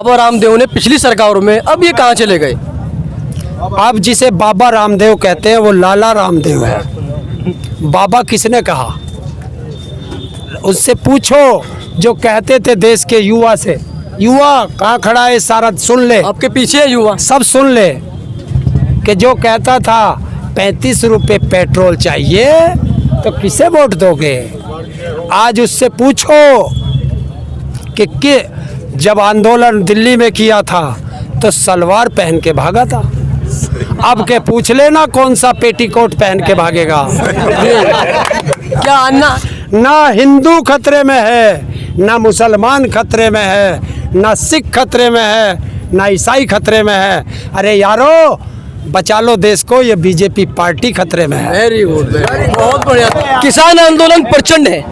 बाबा रामदेव ने पिछली सरकारों में, अब ये कहाँ चले गए? अब जिसे बाबा रामदेव कहते हैं वो लाला रामदेव है। बाबा किसने कहा? उससे पूछो जो कहते थे देश के युवा से। युवा कहाँ खड़ा है? सारा सुन ले, आपके पीछे है युवा। सब सुन ले कि जो कहता था 35 रुपये पेट्रोल चाहिए तो किसे वोट दोगे? आज उससे पूछो कि जब आंदोलन दिल्ली में किया था तो सलवार पहन के भागा था। अब के पूछ लेना कौन सा पेटीकोट पहन के भागेगा। क्या अन्ना ना हिंदू खतरे में है, ना मुसलमान खतरे में है, ना सिख खतरे में है, ना ईसाई खतरे में है। अरे यारो बचा लो देश को, ये बीजेपी पार्टी खतरे में है। वेरी गुड, बहुत बढ़िया। किसान आंदोलन प्रचंड है।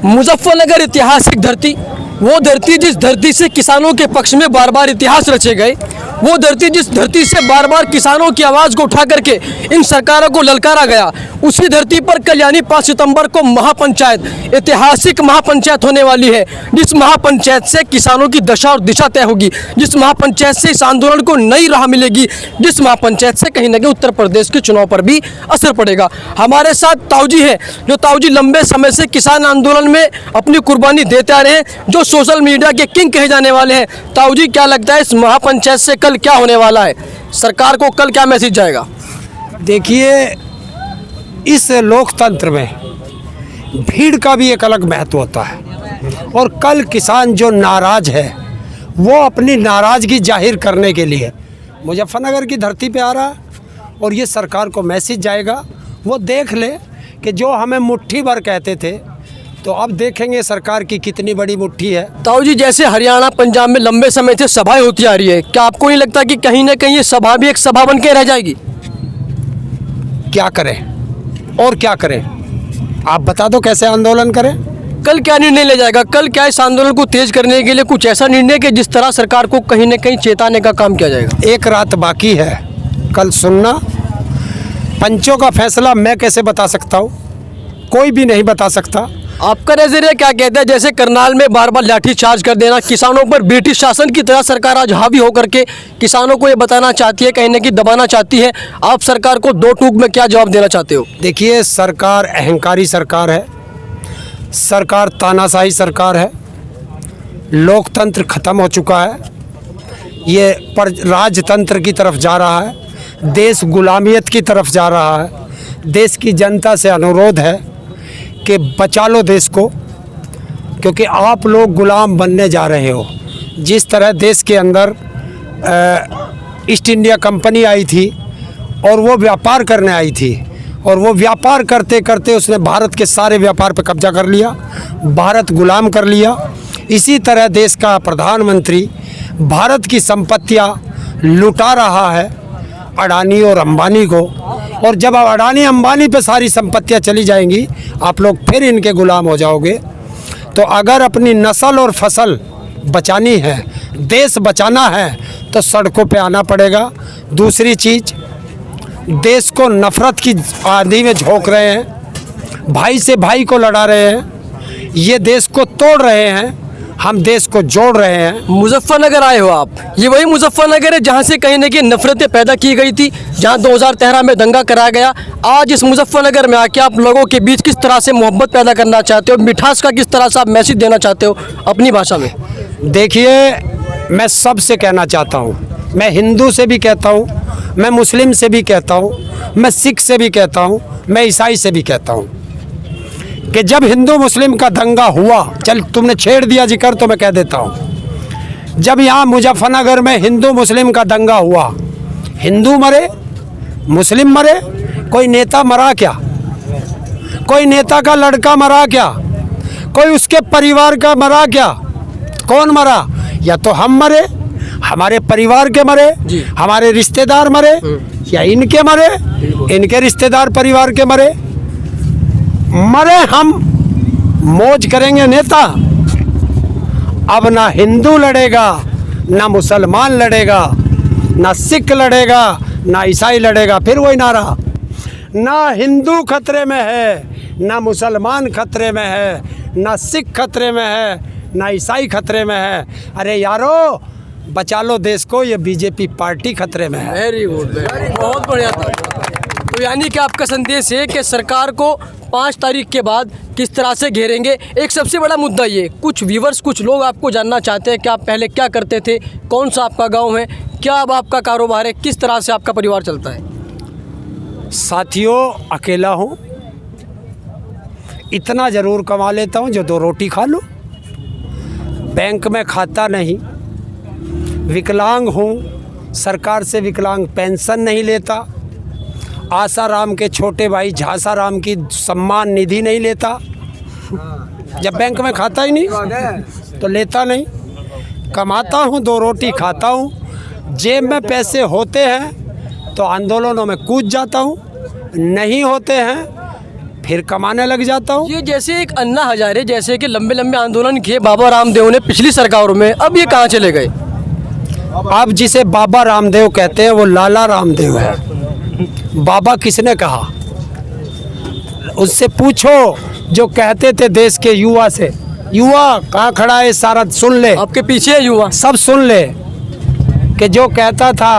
मुजफ्फरनगर ऐतिहासिक धरती, वो धरती जिस धरती से किसानों के पक्ष में बार बार इतिहास रचे गए, वो धरती जिस धरती से बार बार किसानों की आवाज़ को उठा करके इन सरकारों को ललकारा गया, उसी धरती पर कल यानी 5 सितंबर को महापंचायत, ऐतिहासिक महापंचायत होने वाली है। जिस महापंचायत से किसानों की दशा और दिशा तय होगी, जिस महापंचायत से इस आंदोलन को नई राह मिलेगी, जिस महापंचायत से कहीं ना कहीं उत्तर प्रदेश के चुनाव पर भी असर पड़ेगा। हमारे साथ ताऊजी है, जो ताऊजी लंबे समय से किसान आंदोलन में अपनी कुर्बानी देते आ रहे हैं, जो सोशल मीडिया के किंग कहे जाने वाले हैं। ताऊजी, क्या लगता है इस महापंचायत से कल क्या होने वाला है? सरकार को कल क्या मैसेज जाएगा? देखिए, इस लोकतंत्र में भीड़ का भी एक अलग महत्व होता है और कल किसान जो नाराज है वो अपनी नाराज़गी जाहिर करने के लिए मुजफ्फरनगर की धरती पे आ रहा है और ये सरकार को मैसेज जाएगा। वो देख ले कि जो हमें मुट्ठी भर कहते थे तो अब देखेंगे सरकार की कितनी बड़ी मुट्ठी है। ताऊजी, जैसे हरियाणा पंजाब में लंबे समय से सभाएं होती आ रही है, क्या आपको नहीं लगता कि कहीं ना कहीं ये सभा भी एक सभा बन के रह जाएगी? क्या करें और क्या करें, आप बता दो कैसे आंदोलन करें? कल क्या निर्णय ले जाएगा? कल क्या इस आंदोलन को तेज करने के लिए कुछ ऐसा निर्णय कि जिस तरह सरकार को कहीं ना कहीं चेताने का काम किया जाएगा? एक रात बाकी है, कल सुनना। पंचों का फैसला मैं कैसे बता सकता हूँ? कोई भी नहीं बता सकता। आपका नजरिया क्या कहता है? जैसे करनाल में बार बार लाठी चार्ज कर देना, किसानों पर ब्रिटिश शासन की तरह सरकार आज हावी होकर के किसानों को ये बताना चाहती है, कहीं ना कहीं दबाना चाहती है। आप सरकार को दो टूक में क्या जवाब देना चाहते हो? देखिए, सरकार अहंकारी सरकार है, सरकार तानाशाही सरकार है, लोकतंत्र खत्म हो चुका है, ये पर राजतंत्र की तरफ जा रहा है, देश गुलामियत की तरफ जा रहा है। देश की जनता से अनुरोध है कि बचा लो देश को, क्योंकि आप लोग गुलाम बनने जा रहे हो। जिस तरह देश के अंदर ईस्ट इंडिया कंपनी आई थी और वो व्यापार करने आई थी और वो व्यापार करते करते उसने भारत के सारे व्यापार पर कब्जा कर लिया, भारत गुलाम कर लिया। इसी तरह देश का प्रधानमंत्री भारत की संपत्तियां लुटा रहा है अडानी और अंबानी को, और जब अब अडानी अंबानी पे सारी संपत्तियां चली जाएंगी आप लोग फिर इनके गुलाम हो जाओगे। तो अगर अपनी नस्ल और फसल बचानी है, देश बचाना है, तो सड़कों पे आना पड़ेगा। दूसरी चीज़, देश को नफ़रत की आंधी में झोंक रहे हैं, भाई से भाई को लड़ा रहे हैं, ये देश को तोड़ रहे हैं, हम देश को जोड़ रहे हैं। मुजफ्फरनगर आए हो आप, ये वही मुजफ्फरनगर है जहाँ से कहीं ना कहीं नफरतें पैदा की गई थी, जहाँ 2013 में दंगा कराया गया। आज इस मुजफ्फरनगर में आके आप लोगों के बीच किस तरह से मोहब्बत पैदा करना चाहते हो, मिठास का किस तरह से आप मैसेज देना चाहते हो अपनी भाषा में? देखिए, मैं सबसे कहना चाहता हूँ, मैं हिंदू से भी कहता हूँ, मैं मुस्लिम से भी कहता हूँ, मैं सिख से भी कहता हूँ, मैं ईसाई से भी कहता हूँ कि जब हिंदू मुस्लिम का दंगा हुआ, चल तुमने छेड़ दिया जिक्र तो मैं कह देता हूँ, जब यहाँ मुजफ्फरनगर में हिंदू मुस्लिम का दंगा हुआ, हिंदू मरे, मुस्लिम मरे, कोई नेता मरा क्या? कोई नेता का लड़का मरा क्या? कोई उसके परिवार का मरा क्या? कौन मरा? या तो हम मरे, हमारे परिवार के मरे, हमारे रिश्तेदार मरे, या इनके मरे, इनके रिश्तेदार परिवार के मरे। हम मौज करेंगे नेता। अब ना हिंदू लड़ेगा, ना मुसलमान लड़ेगा, ना सिख लड़ेगा, ना ईसाई लड़ेगा। फिर वही नारा, ना हिंदू खतरे में है, ना मुसलमान खतरे में है, ना सिख खतरे में है, ना ईसाई खतरे में है। अरे यारो, बचा लो देश को, ये बीजेपी पार्टी खतरे में है। वेरी गुड, बहुत बढ़िया था। तो यानी कि आपका संदेश है कि सरकार को 5 तारीख के बाद किस तरह से घेरेंगे। एक सबसे बड़ा मुद्दा ये, कुछ व्यूवर्स, कुछ लोग आपको जानना चाहते हैं कि आप पहले क्या करते थे, कौन सा आपका गांव है, क्या अब आपका कारोबार है, किस तरह से आपका परिवार चलता है। साथियों, अकेला हूँ, इतना ज़रूर कमा लेता हूँ जो 2 रोटी खा लूँ। बैंक में खाता नहीं, विकलांग हूँ, सरकार से विकलांग पेंशन नहीं लेता, आसाराम के छोटे भाई झासाराम की सम्मान निधि नहीं लेता। जब बैंक में खाता ही नहीं तो लेता नहीं। कमाता हूँ, 2 रोटी खाता हूँ, जेब में पैसे होते हैं तो आंदोलनों में कूद जाता हूँ, नहीं होते हैं फिर कमाने लग जाता हूँ। ये जैसे एक अन्ना हजारे जैसे कि लंबे लंबे आंदोलन किए बाबा रामदेव ने पिछली सरकारों में, अब ये कहाँ चले गए। अब जिसे बाबा रामदेव कहते हैं वो लाला रामदेव है। बाबा किसने कहा, उससे पूछो जो कहते थे देश के युवा से। युवा कहाँ खड़ा है, सारा सुन ले, आपके पीछे है युवा, सब सुन ले, कि जो कहता था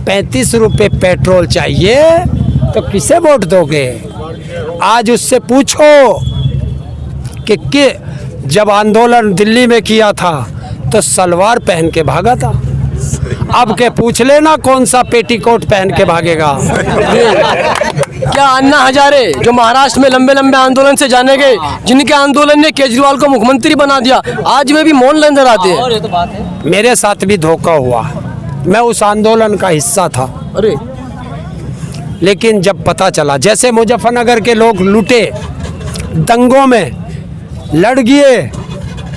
35 रुपये पेट्रोल चाहिए तो किसे वोट दोगे। आज उससे पूछो कि जब आंदोलन दिल्ली में किया था तो सलवार पहन के भागा था। अब के पूछ लेना कौन सा पेटीकोट पहन के भागेगा। क्या अन्ना हजारे जो महाराष्ट्र में लंबे लंबे आंदोलन से जाने गए, जिनके आंदोलन ने केजरीवाल को मुख्यमंत्री बना दिया, आज वे भी मौन नजर आते हैं। मेरे साथ भी धोखा हुआ, मैं उस आंदोलन का हिस्सा था। अरे लेकिन जब पता चला, जैसे मुजफ्फरनगर के लोग लूटे, दंगों में लड़ गए,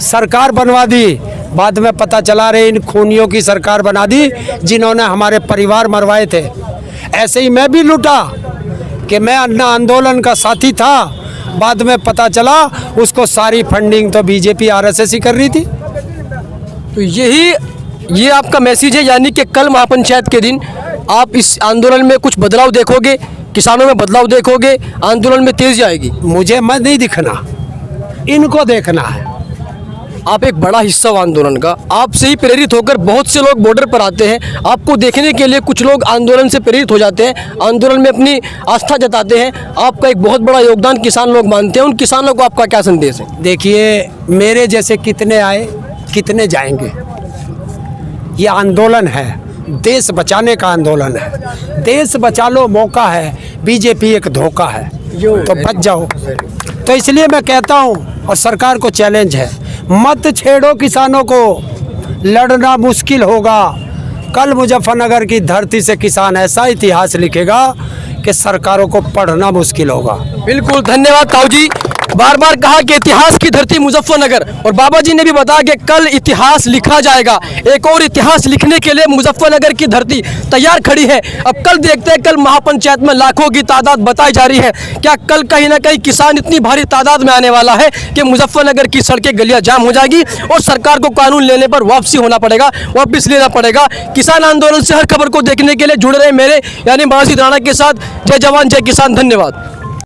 सरकार बनवा दी, बाद में पता चला रहे इन खूनियों की सरकार बना दी जिन्होंने हमारे परिवार मरवाए थे। ऐसे ही मैं भी लूटा कि मैं अन्ना आंदोलन का साथी था, बाद में पता चला उसको सारी फंडिंग तो बीजेपी आरएसएस ही कर रही थी। तो ये आपका मैसेज है, यानी कि कल महापंचायत के दिन आप इस आंदोलन में कुछ बदलाव देखोगे, किसानों में बदलाव देखोगे, आंदोलन में तेजी आएगी। मुझे मत नहीं दिखना, इनको देखना है। आप एक बड़ा हिस्सा हो आंदोलन का, आपसे ही प्रेरित होकर बहुत से लोग बॉर्डर पर आते हैं, आपको देखने के लिए कुछ लोग आंदोलन से प्रेरित हो जाते हैं, आंदोलन में अपनी आस्था जताते हैं। आपका एक बहुत बड़ा योगदान किसान लोग मानते हैं, उन किसानों को आपका क्या संदेश है। देखिए, मेरे जैसे कितने आए, कितने जाएंगे। ये आंदोलन है, देश बचाने का आंदोलन है। देश बचा लो, मौका है, बीजेपी एक धोखा है, तो बच जाओ। तो इसलिए मैं कहता हूँ, और सरकार को चैलेंज है, मत छेड़ो किसानों को, लड़ना मुश्किल होगा। कल मुजफ्फरनगर की धरती से किसान ऐसा इतिहास लिखेगा कि सरकारों को पढ़ना मुश्किल होगा। बिल्कुल, धन्यवाद ताऊ जी। बार बार कहा कि इतिहास की धरती मुजफ्फरनगर, और बाबा जी ने भी बताया कि कल इतिहास लिखा जाएगा। एक और इतिहास लिखने के लिए मुजफ्फरनगर की धरती तैयार खड़ी है। अब कल देखते हैं, कल महापंचायत में लाखों की तादाद बताई जा रही है, क्या कल कहीं ना कहीं किसान इतनी भारी तादाद में आने वाला है कि मुजफ्फरनगर की सड़कें गलियां जाम हो जाएगी और सरकार को कानून लेने पर वापसी होना पड़ेगा, वापस लेना पड़ेगा। किसान आंदोलन से हर खबर को देखने के लिए जुड़े रहे मेरे यानी मानसी राणा के साथ। जय जवान जय किसान, धन्यवाद।